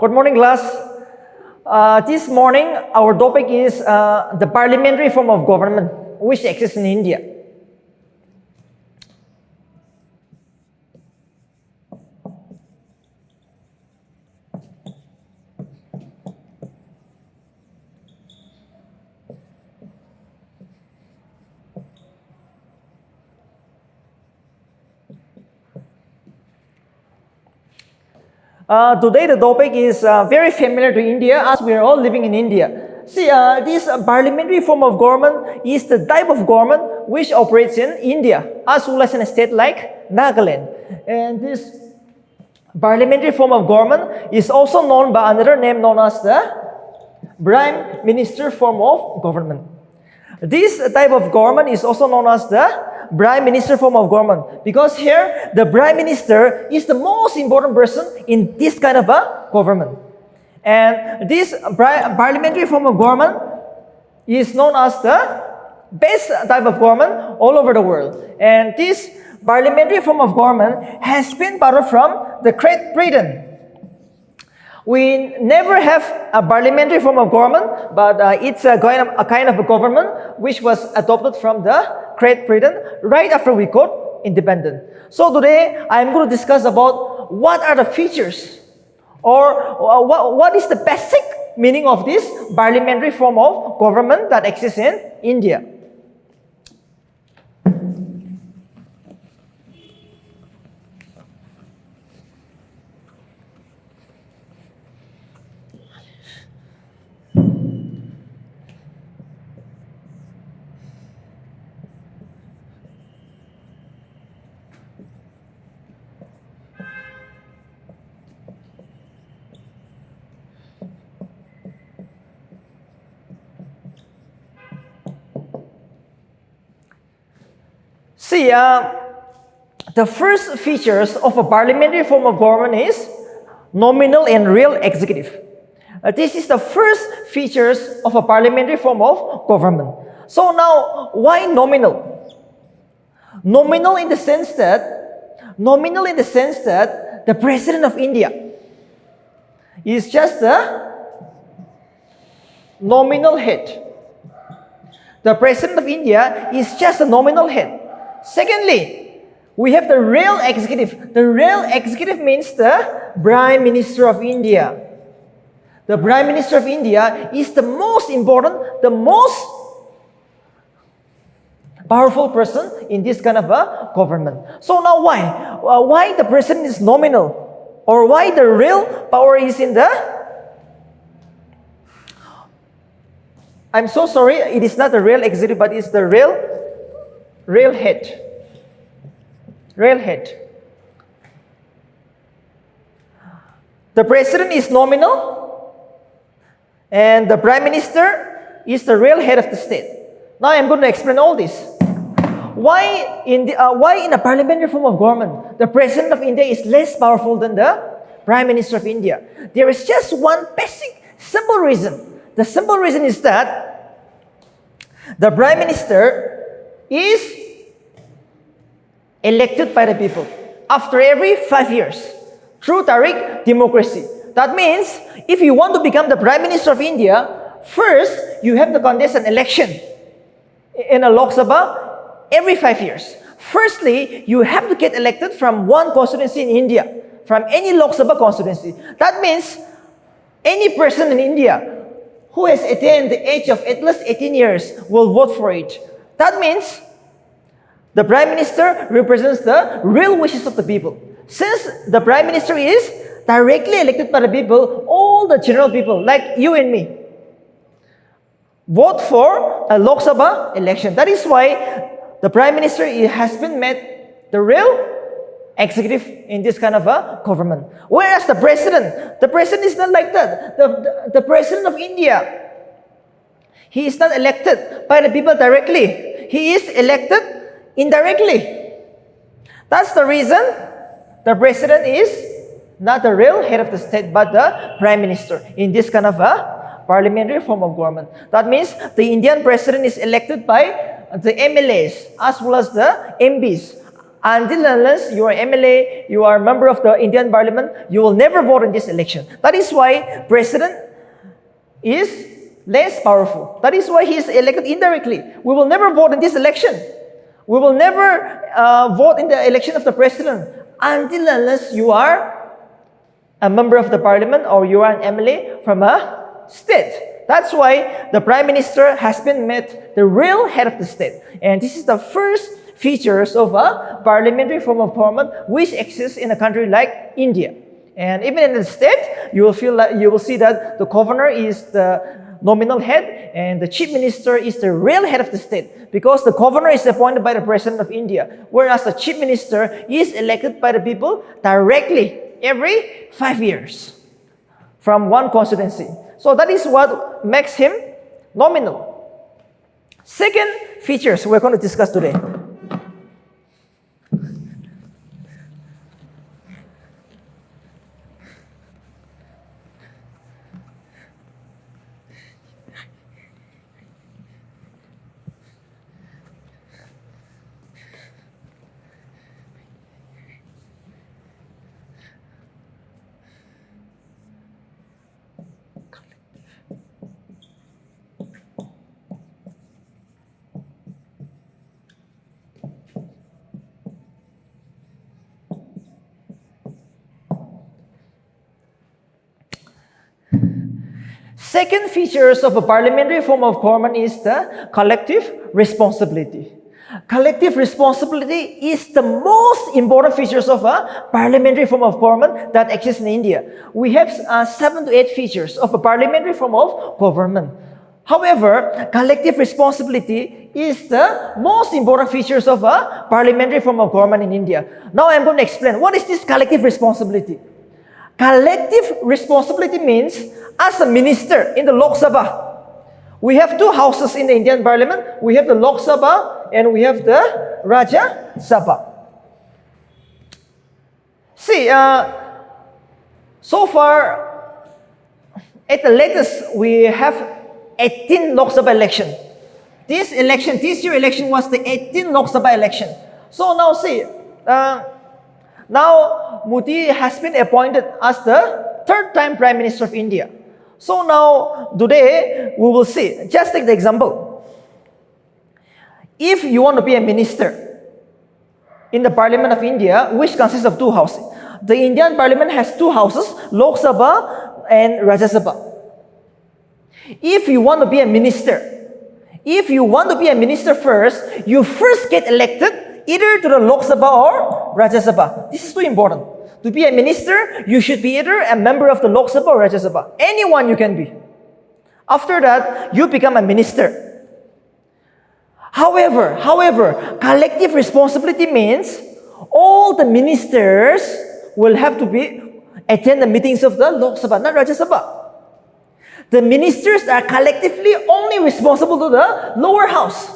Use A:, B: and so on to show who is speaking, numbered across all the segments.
A: Good morning, class. This morning, our topic is the parliamentary form of government which exists in India. Today the topic is very familiar to India as we are all living in India. See, this parliamentary form of government is the type of government which operates in India as well as in a state like Nagaland. And this parliamentary form of government is also known by another name known as the Prime Minister form of government. This type of government is also known as the Prime Minister form of government because here the Prime Minister is the most important person in this kind of a government. And this parliamentary form of government is known as the best type of government all over the world. And this parliamentary form of government has been borrowed from the Great Britain. We never have a parliamentary form of government, but it's a kind of a government which was adopted from the Great Britain right after we got independent. So today, I'm going to discuss about what are the features or what is the basic meaning of this parliamentary form of government that exists in India. See, the first features of a parliamentary form of government is nominal and real executive. This is the first features of a parliamentary form of government. So now, why nominal? Nominal in the sense that the President of India is just the nominal head. The President of India is just a nominal head. Secondly, we have the real executive. The real executive means the Prime Minister of India. The Prime Minister of India is the most important, the most powerful person in this kind of a government. So now why? Why the President is nominal? Or why the real power is in the... I'm so sorry, it is not the real executive, but it's the real head. Real head. The president is nominal, and the prime minister is the real head of the state. Now I'm going to explain all this. Why in a parliamentary form of government, the president of India is less powerful than the prime minister of India? There is just one basic, simple reason. The simple reason is that the prime minister is elected by the people after every 5 years through direct democracy. That means if you want to become the Prime Minister of India, first you have to contest an election in a Lok Sabha every 5 years. Firstly, you have to get elected from one constituency in India, from any Lok Sabha constituency. That means any person in India who has attained the age of at least 18 years will vote for it. That means the Prime Minister represents the real wishes of the people. Since the Prime Minister is directly elected by the people, all the general people, like you and me, vote for a Lok Sabha election. That is why the Prime Minister has been made the real executive in this kind of a government. Whereas the President is not like that. The President of India, he is not elected by the people directly. He is elected indirectly. That's the reason the president is not the real head of the state, but the prime minister in this kind of a parliamentary form of government. That means the Indian president is elected by the MLAs as well as the MPs Until unless you are MLA, you are a member of the Indian Parliament, you will never vote in this election. That is why President is less powerful. That is why he is elected indirectly. We will never vote in this election. We will never vote in the election of the president until unless you are a member of the parliament or you are an MLA from a state. That's why the Prime Minister has been made the real head of the state. And this is the first features of a parliamentary form of government which exists in a country like India. And even in the state, you will see that the governor is the nominal head and the chief minister is the real head of the state, because the governor is appointed by the president of India, whereas the chief minister is elected by the people directly every 5 years from one constituency. So that is what makes him nominal. Second features we're going to discuss today. Second features of a parliamentary form of government is the collective responsibility. Collective responsibility is the most important features of a parliamentary form of government that exists in India. We have 7 to 8 features of a parliamentary form of government. However, collective responsibility is the most important features of a parliamentary form of government in India. Now I'm going to explain what is this collective responsibility. Collective responsibility means, as a minister in the Lok Sabha, we have 2 houses in the Indian Parliament. We have the Lok Sabha and we have the Rajya Sabha. See, so far, at the latest, we have 18 Lok Sabha election. This year election was the 18th Lok Sabha election. So now see, now Modi has been appointed as the 3rd time Prime Minister of India. So now today we will see, just take the example. If you want to be a minister in the Parliament of India, which consists of 2 houses, the Indian Parliament has 2 houses, Lok Sabha and Rajya Sabha. If you want to be a minister first, you first get elected either to the Lok Sabha or Rajya Sabha. This is too important. To be a minister, you should be either a member of the Lok Sabha or Rajya Sabha. Anyone you can be. After that, you become a minister. However, collective responsibility means all the ministers will have to attend the meetings of the Lok Sabha, not Rajya Sabha. The ministers are collectively only responsible to the lower house,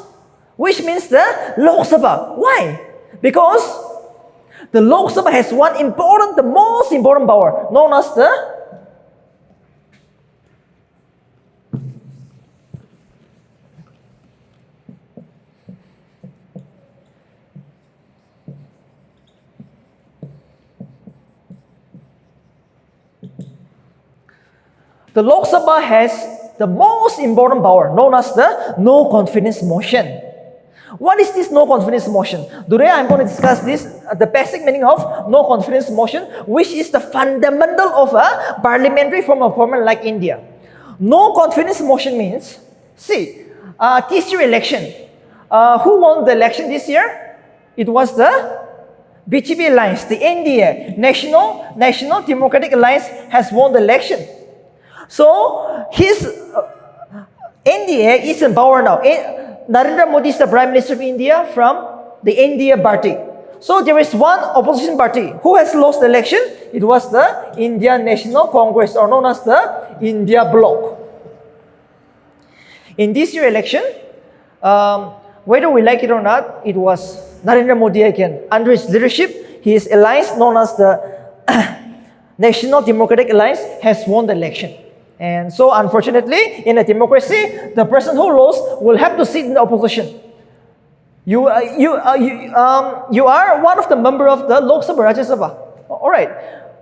A: which means the Lok Sabha. Why? Because the Lok Sabha has the most important power, known as the Lok Sabha has the most important power, known as the no confidence motion. What is this no confidence motion? Today I'm going to discuss the basic meaning of no confidence motion, which is the fundamental of a parliamentary form of government like India. No confidence motion means, see, this year election, who won the election this year? It was the BJP Alliance, the NDA, National Democratic Alliance has won the election. So his NDA is in power now. Narendra Modi is the Prime Minister of India from the NDA party. So there is one opposition party who has lost the election. It was the Indian National Congress, or known as the India Bloc. In this year election, whether we like it or not, it was Narendra Modi again. Under his leadership, his alliance, known as the National Democratic Alliance, has won the election. And so, unfortunately, in a democracy, the person who lost will have to sit in the opposition. You are one of the member of the Lok Sabha, Rajya Sabha. All right.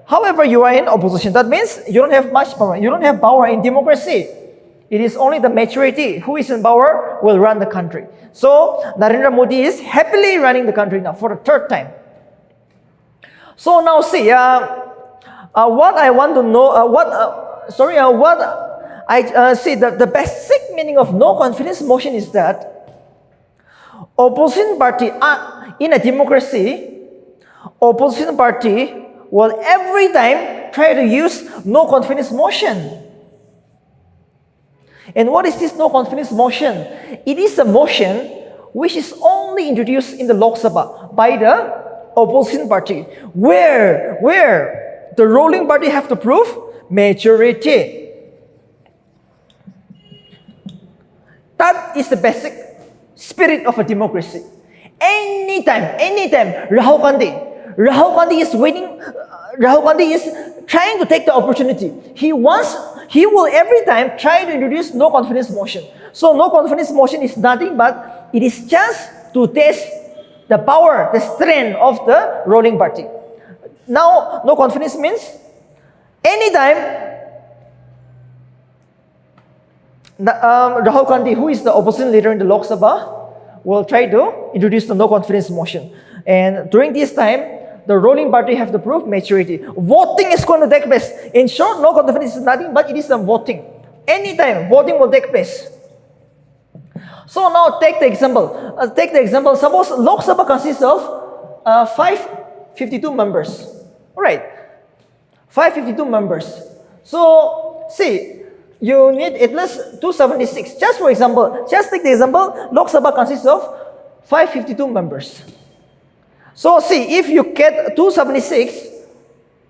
A: However, you are in opposition. That means you don't have much power. You don't have power in democracy. It is only the majority who is in power will run the country. So Narendra Modi is happily running the country now for the third time. So now see, what I want to know, see the basic meaning of no confidence motion is that opposition party in a democracy, opposition party will every time try to use no confidence motion. And what is this no confidence motion? It is a motion which is only introduced in the Lok Sabha by the opposition party, where the ruling party have to prove majority. That is the basic spirit of a democracy. Anytime, Rahul Gandhi is waiting. Rahul Gandhi is trying to take the opportunity. He will every time try to introduce no confidence motion. So no confidence motion is nothing but it is just to test the power, the strength of the ruling party. Now, no confidence means anytime Rahul Gandhi, who is the opposition leader in the Lok Sabha, will try to introduce the no confidence motion. And during this time, the ruling party have to prove majority. Voting is going to take place. In short, no confidence is nothing but it is the voting. Anytime, voting will take place. So now take the example. Suppose Lok Sabha consists of 552 members. All right, 552 members. So see, you need at least 276. Just for example, just take the example, Lok Sabha consists of 552 members. So see, if you get 276,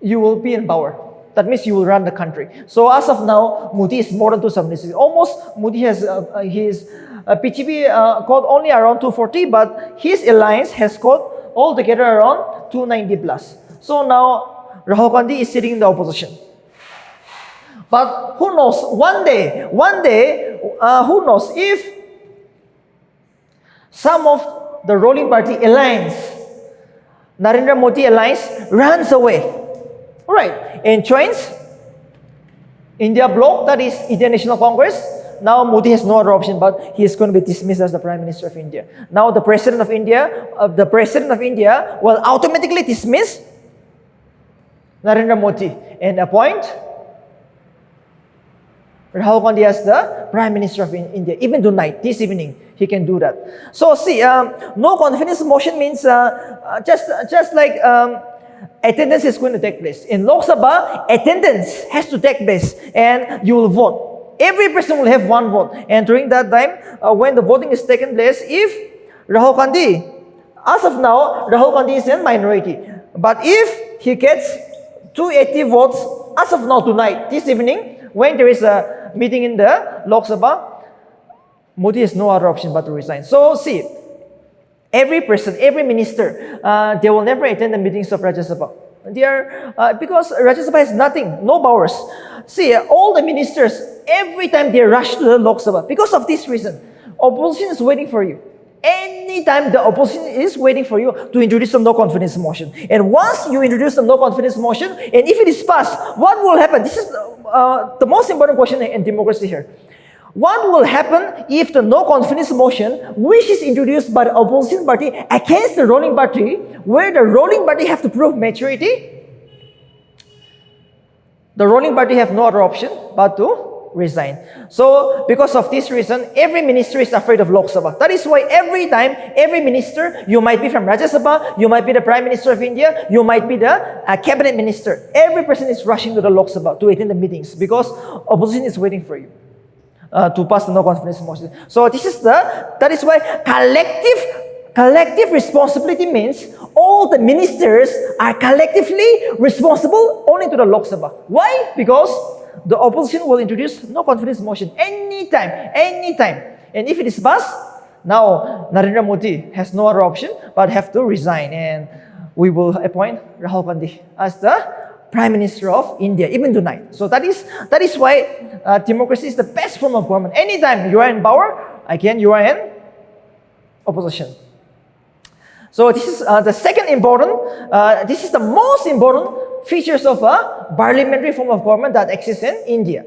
A: you will be in power. That means you will run the country. So as of now, Modi is more than 276. Almost Modi has his PGP got only around 240, but his alliance has got altogether around 290 plus. So now Rahul Gandhi is sitting in the opposition. But who knows? One day, who knows if some of the ruling party alliance, Narendra Modi alliance, runs away, all right, and joins India bloc, that is Indian National Congress. Now Modi has no other option, but he is going to be dismissed as the Prime Minister of India. Now the President of India, will automatically dismiss Narendra Modi and appoint Rahul Gandhi as the Prime Minister of India. Even tonight, this evening, he can do that. So see, no confidence motion means just like attendance is going to take place. In Lok Sabha, attendance has to take place and you will vote. Every person will have one vote. And during that time, when the voting is taken place, if Rahul Gandhi, as of now, Rahul Gandhi is in minority. But if he gets 280 votes, as of now tonight, this evening, when there is a meeting in the Lok Sabha, Modi has no other option but to resign. So see, every person, every minister, they will never attend the meetings of Rajya Sabha. They are, because Rajya Sabha has nothing, no powers. See, all the ministers, every time they rush to the Lok Sabha, because of this reason, opposition is waiting for you. Anytime the opposition is waiting for you to introduce some no confidence motion. And once you introduce some no confidence motion, and if it is passed, what will happen? This is the most important question in democracy here. What will happen if the no confidence motion, which is introduced by the opposition party against the ruling party, where the ruling party have to prove majority? The ruling party have no other option but to resign. So because of this reason, every minister is afraid of Lok Sabha. That is why every time, every minister, you might be from Rajya Sabha, you might be the Prime Minister of India, you might be the cabinet minister. Every person is rushing to the Lok Sabha to attend the meetings because opposition is waiting for you to pass the no confidence motion. So that is why collective responsibility means all the ministers are collectively responsible only to the Lok Sabha. Why? Because the opposition will introduce no confidence motion anytime. And if it is passed, now Narendra Modi has no other option but have to resign, and we will appoint Rahul Gandhi as the Prime Minister of India, even tonight. So that is why democracy is the best form of government. Anytime you are in power, again you are in opposition. So this is the second important, this is the most important features of a parliamentary form of government that exists in India.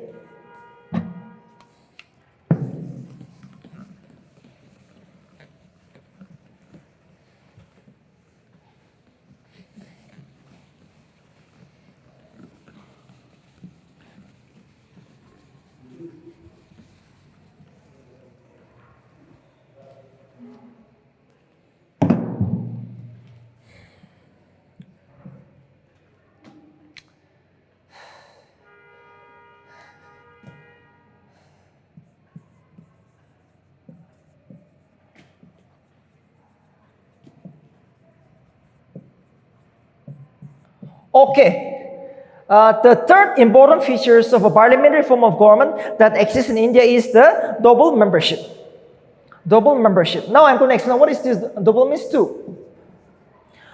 A: Okay, the third important features of a parliamentary form of government that exists in India is the double membership. Double membership. Now I'm going to explain what is this double means two.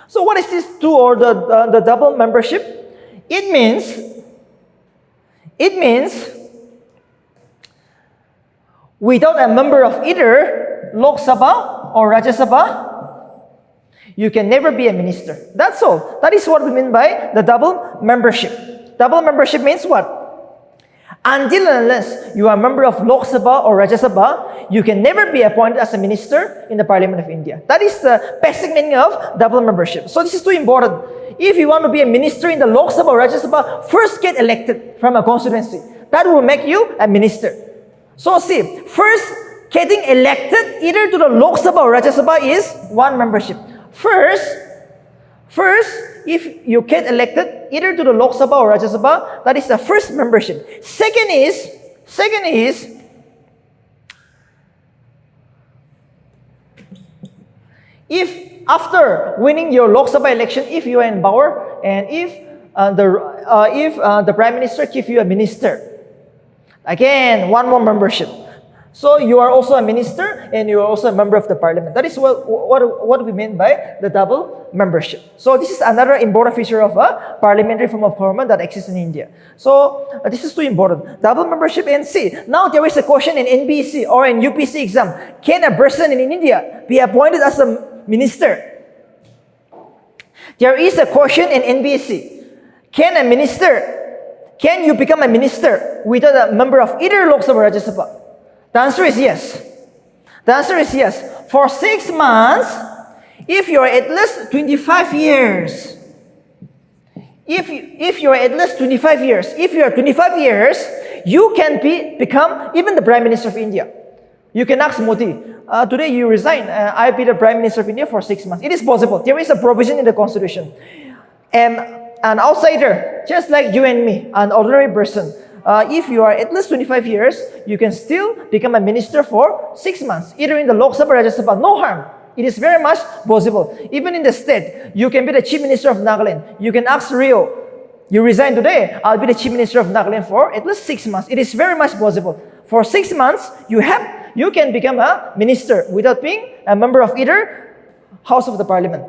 A: So what is this two or the double membership? It means without a member of either Lok Sabha or Rajya Sabha, you can never be a minister. That's all. That is what we mean by the double membership. Double membership means what? Until and unless you are a member of Lok Sabha or Rajya Sabha, you can never be appointed as a minister in the Parliament of India. That is the basic meaning of double membership. So this is too important. If you want to be a minister in the Lok Sabha or Rajya Sabha, first get elected from a constituency. That will make you a minister. So see, first getting elected either to the Lok Sabha or Rajya Sabha is one membership. First, if you get elected either to the Lok Sabha or Rajya Sabha, that is the first membership. Second is if after winning your Lok Sabha election, if you are in power and if the Prime Minister gives you a minister, again one more membership. So you are also a minister and you are also a member of the parliament. That is what we mean by the double membership. So this is another important feature of a parliamentary form of government that exists in India. So this is too important. Double membership and see. Now there is a question in NBC or in UPC exam. Can a person in India be appointed as a minister? There is a question in NBC. Can you become a minister without a member of either Lok Sabha or Rajya Sabha? The answer is yes. The answer is yes. For 6 months, if you are at least 25 years, if you are at least 25 years, if you are 25 years, you can become even the Prime Minister of India. You can ask Modi, today you resign, I'll be the Prime Minister of India for 6 months. It is possible. There is a provision in the Constitution. And an outsider, just like you and me, an ordinary person, if you are at least 25 years, you can still become a minister for 6 months, either in the Lok Sabha or Rajya Sabha. No harm. It is very much possible. Even in the state, you can be the Chief Minister of Nagaland. You can ask Rio, you resign today, I'll be the Chief Minister of Nagaland for at least 6 months. It is very much possible. For 6 months, you can become a minister without being a member of either House of the Parliament.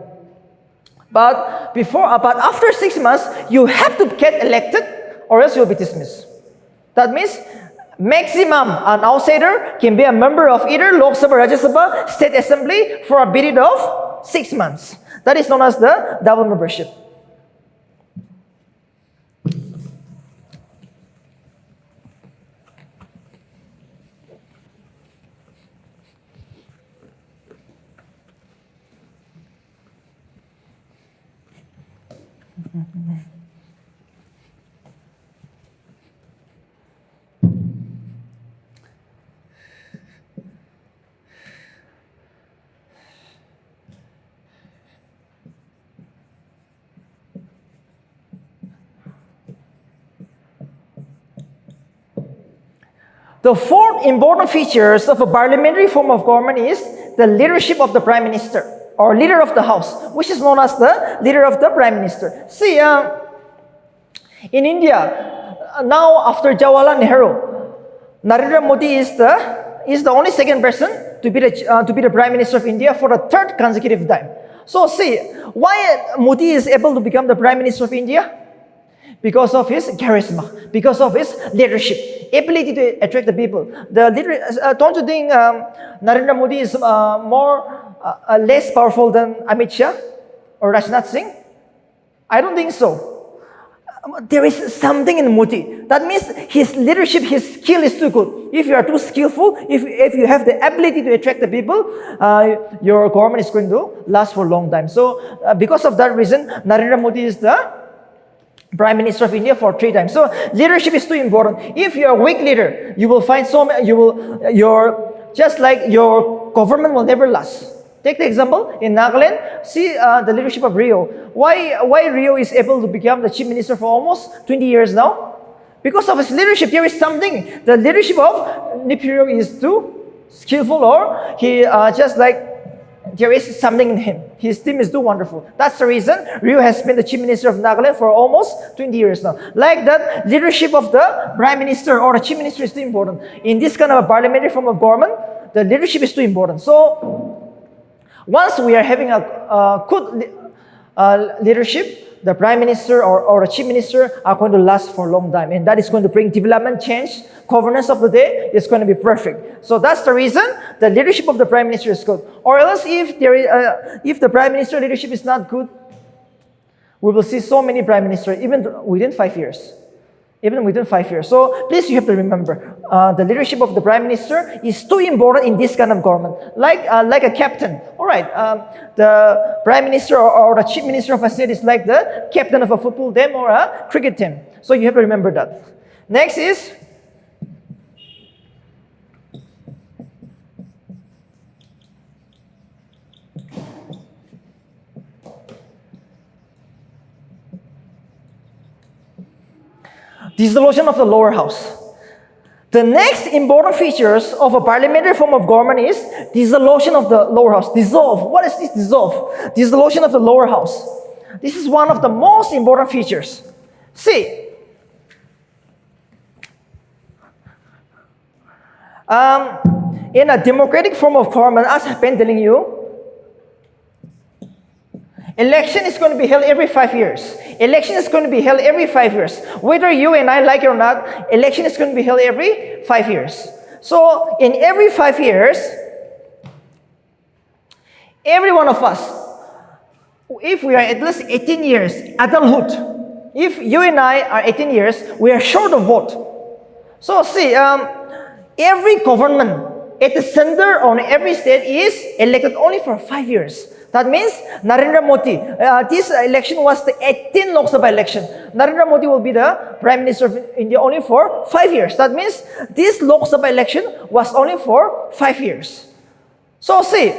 A: But after 6 months, you have to get elected or else you'll be dismissed. That means maximum an outsider can be a member of either Lok Sabha or Rajya Sabha State Assembly for a period of 6 months. That is known as the double membership. The fourth important features of a parliamentary form of government is the leadership of the Prime Minister or leader of the House, which is known as the leader of the Prime Minister. See, in India, now after Jawaharlal Nehru, Narendra Modi is the only second person to be the Prime Minister of India for the third consecutive time. So see, why Modi is able to become the Prime Minister of India? Because of his charisma, because of his leadership, ability to attract the people. Don't you think Narendra Modi is more less powerful than Amit Shah or Rajnath Singh? I don't think so. There is something in Modi. That means his leadership, his skill is too good. If you are too skillful, if you have the ability to attract the people, your government is going to last for a long time. So because of that reason, Narendra Modi is the Prime Minister of India for 3 times. So leadership is too important. If you are a weak leader, you will find just like your government will never last. Take the example in Nagaland. See the leadership of Rio. Why Rio is able to become the chief minister for almost 20 years now? Because of his leadership. There is something. The leadership of Nipiro is too skillful, or he just like there is something in him. His team is too wonderful. That's the reason Rio has been the chief minister of Nagaland for almost 20 years now. Like that, leadership of the prime minister or the chief minister is too important. In this kind of a parliamentary form of government, the leadership is too important. So once we are having a good leadership, the prime minister or the chief minister are going to last for a long time, and that is going to bring development, change, governance of the day is going to be perfect. So that's the reason the leadership of the prime minister is good. Or else, if the prime minister leadership is not good, we will see so many prime ministers even within 5 years. Even within 5 years. So please, you have to remember, the leadership of the prime minister is too important in this kind of government. Like a captain. All right, the prime minister or the chief minister of a state is like the captain of a football team or a cricket team. So you have to remember that. Next is dissolution of the lower house. The next important features of a parliamentary form of government is dissolution of the lower house. Dissolve. What is this dissolve? Dissolution of the lower house. This is one of the most important features. See, in a democratic form of government, as I've been telling you, election is going to be held every 5 years. Election is going to be held every 5 years. Whether you and I like it or not, election is going to be held every 5 years. So in every 5 years, every one of us, if we are at least 18 years, adulthood, if you and I are 18 years, we are sure to vote. So see, every government at the center on every state is elected only for 5 years. That means Narendra Modi, this election was the 18th Lok Sabha election. Narendra Modi will be the Prime Minister of India only for 5 years. That means this Lok Sabha election was only for 5 years. So see,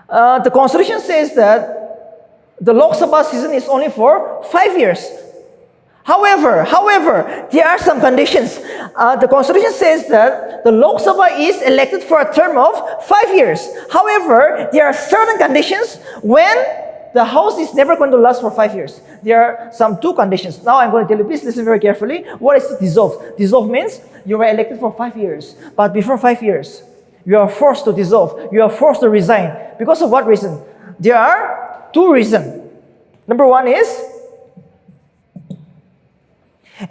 A: the Constitution says that the Lok Sabha season is only for 5 years. However, there are some conditions. The Constitution says that the Lok Sabha is elected for a term of 5 years. However, there are certain conditions when the House is never going to last for 5 years. There are some 2 conditions. Now I'm going to tell you, please listen very carefully. What is dissolve? Dissolve means you were elected for 5 years. But before 5 years, you are forced to dissolve. You are forced to resign. Because of what reason? There are 2 reasons. Number 1 is,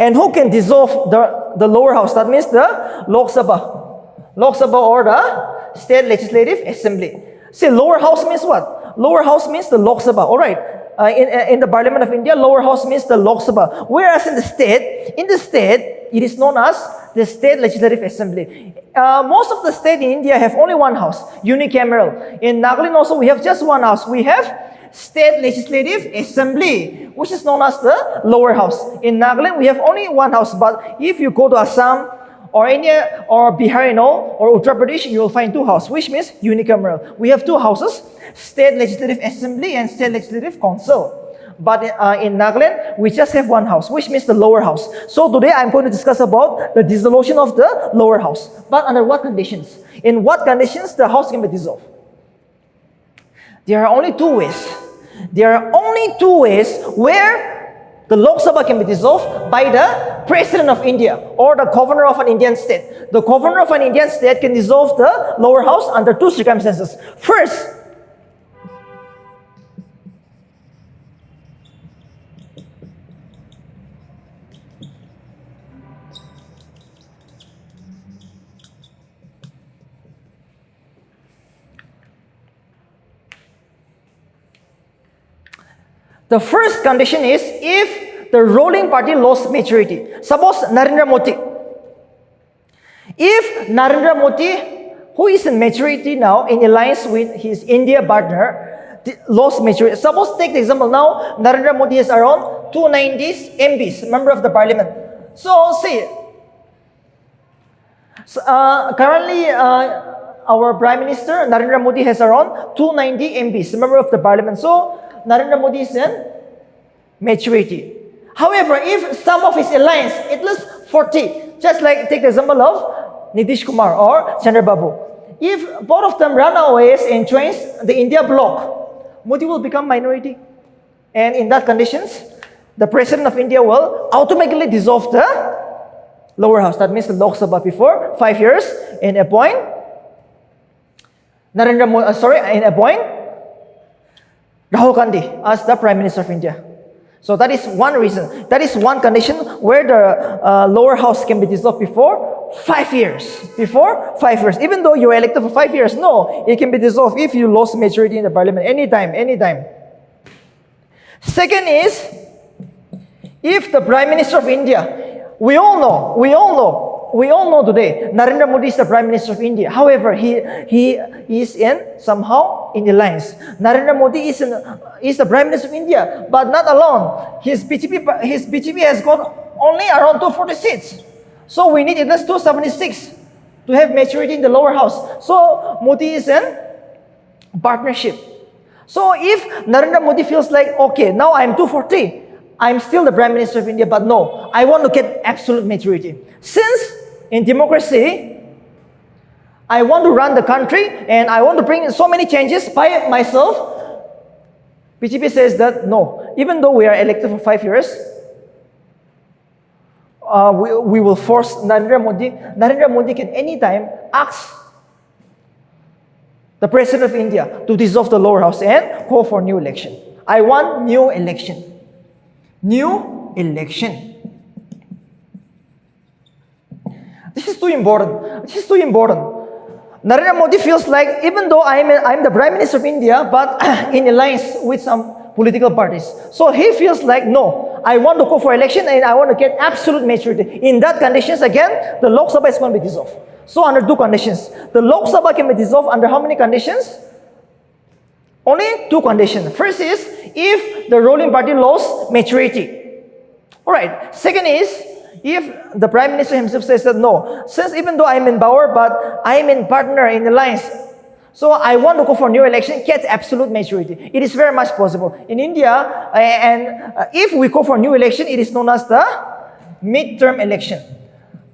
A: and who can dissolve the lower house? That means the Lok Sabha or the State Legislative Assembly. See, lower house means what? Lower house means the Lok Sabha. All right. In the Parliament of India, lower house means the Lok Sabha. Whereas in the state, it is known as the State Legislative Assembly. Most of the states in India have only one house, unicameral. In Nagaland also, we have just one house. We have State Legislative Assembly, which is known as the lower house. In Nagaland, we have only one house. But if you go to Assam or India or Bihar, or Uttar Pradesh, you will find 2 houses, which means unicameral. We have 2 houses, State Legislative Assembly and State Legislative Council. But in Nagaland, we just have one house, which means the lower house. So today, I'm going to discuss about the dissolution of the lower house. But under what conditions? In what conditions the house can be dissolved? There are only 2 ways. There are only 2 ways where the Lok Sabha can be dissolved by the President of India or the Governor of an Indian state. The Governor of an Indian state can dissolve the lower house under 2 circumstances. First, The first condition is if the ruling party lost majority. Suppose Narendra Modi. If Narendra Modi, who is in majority now in alliance with his India partner, lost majority. Suppose take the example now, Narendra Modi has around 290 MPs, member of the parliament. So see, currently our Prime Minister Narendra Modi has around 290 MPs, member of the parliament. So Narendra Modi is in majority. However, if some of his alliance, at least 40, just like take the example of Nitish Kumar or Chandrababu. If both of them run away and joins the India bloc, Modi will become minority. And in that conditions, the President of India will automatically dissolve the lower house. That means the Lok Sabha before 5 years and appoint appoint Rahul Gandhi as the Prime Minister of India. So that is one reason. That is one condition where the lower house can be dissolved before 5 years. Before 5 years. Even though you are elected for 5 years, no, it can be dissolved if you lost majority in the parliament. Anytime. Second is, if the Prime Minister of India, we all know today, Narendra Modi is the Prime Minister of India. However, he is somehow in alliance. Narendra Modi is the Prime Minister of India, but not alone. His BJP has got only around 240 seats. So we need at least 276 to have majority in the lower house. So Modi is in partnership. So if Narendra Modi feels like, okay, now I'm 240, I'm still the Prime Minister of India, but no, I want to get absolute majority. Since in democracy, I want to run the country and I want to bring in so many changes by myself, BJP says that no, even though we are elected for 5 years, we will force Narendra Modi. Narendra Modi can anytime ask the President of India to dissolve the lower house and call for new election. I want new election. New election. This is too important. Narendra Modi feels like even though I'm the Prime Minister of India, but in alliance with some political parties. So he feels like, no, I want to go for election and I want to get absolute majority. In that conditions, again, the Lok Sabha is going to be dissolved. So under two conditions. The Lok Sabha can be dissolved under how many conditions? Only two conditions. First is, if the ruling party lost majority. Alright. Second is, if the Prime Minister himself says that no, since even though I'm in power, but I'm in partner in alliance, so I want to go for new election, get absolute majority. It is very much possible. In India, and if we go for new election, it is known as the midterm election.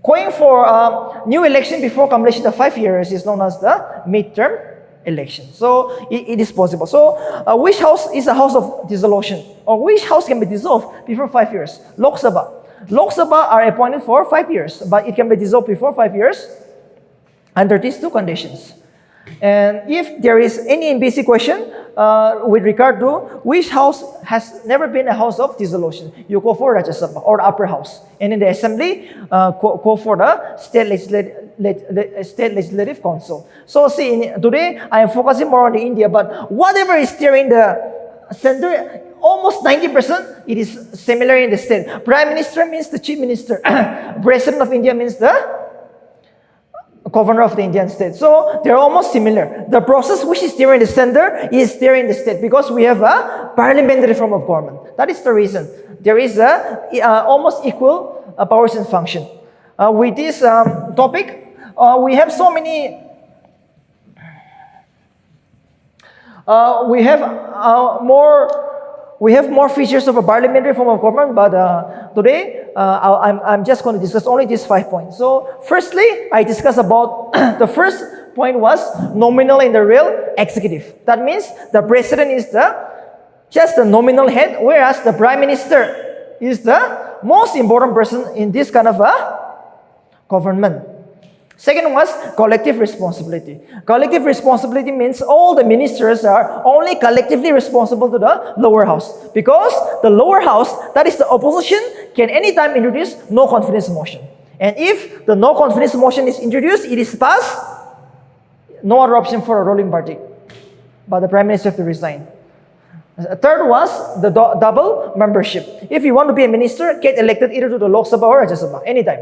A: Going for new election before completion of 5 years is known as the midterm election. So it is possible. So which house is a house of dissolution? Or which house can be dissolved before 5 years? Lok Sabha. Lok Sabha are appointed for 5 years, but it can be dissolved before 5 years under these two conditions. And if there is any MBC question with regard to which house has never been a house of dissolution, you go for Rajya Sabha or upper house. And in the assembly, go for the state legislative council. So see, today I am focusing more on the India, but whatever is there in the center, almost 90%, it is similar in the state. Prime Minister means the Chief Minister. President of India means the Governor of the Indian state. So they're almost similar. The process which is there in the center is there in the state because we have a parliamentary form of government. That is the reason. There is a almost equal powers and function. With this topic, we have so many. We have more features of a parliamentary form of government, but today I'm just going to discuss only these 5 points. So firstly, I discussed about the first point was nominal and the real executive. That means the president is just the nominal head, whereas the prime minister is the most important person in this kind of a government. Second was collective responsibility. Collective responsibility means all the ministers are only collectively responsible to the lower house. Because the lower house, that is the opposition, can anytime introduce no confidence motion. And if the no confidence motion is introduced, it is passed, no other option for a ruling party. But the prime minister have to resign. Third was the double membership. If you want to be a minister, get elected either to the Lok Sabha or Rajya Sabha, anytime.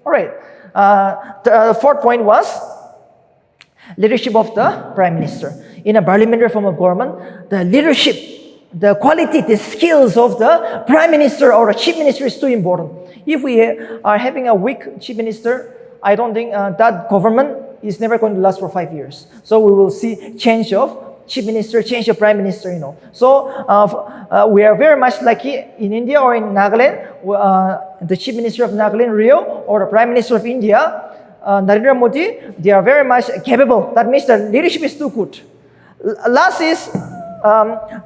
A: All right. The fourth point was leadership of the Prime Minister. In a parliamentary form of government, the leadership, the quality, the skills of the Prime Minister or a Chief Minister is too important. If we are having a weak Chief Minister, I don't think that government is never going to last for 5 years. So we will see change of Chief Minister, change of Prime Minister, So we are very much lucky in India or in Nagaland, the Chief Minister of Nagaland, Rio, or the Prime Minister of India, Narendra Modi, they are very much capable. That means the leadership is too good. Last is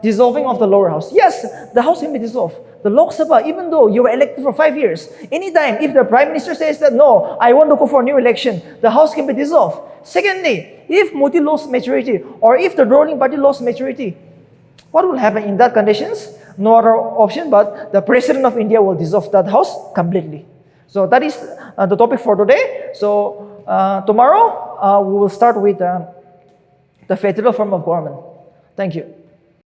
A: dissolving of the lower house. Yes, the house can be dissolved. The Lok Sabha, even though you were elected for 5 years, anytime if the Prime Minister says that, no, I want to go for a new election, the house can be dissolved. Secondly, if Modi lost majority or if the ruling party lost majority, what will happen in that conditions? No other option but the President of India will dissolve that house completely. So that is the topic for today. So tomorrow we will start with the federal form of government. Thank you.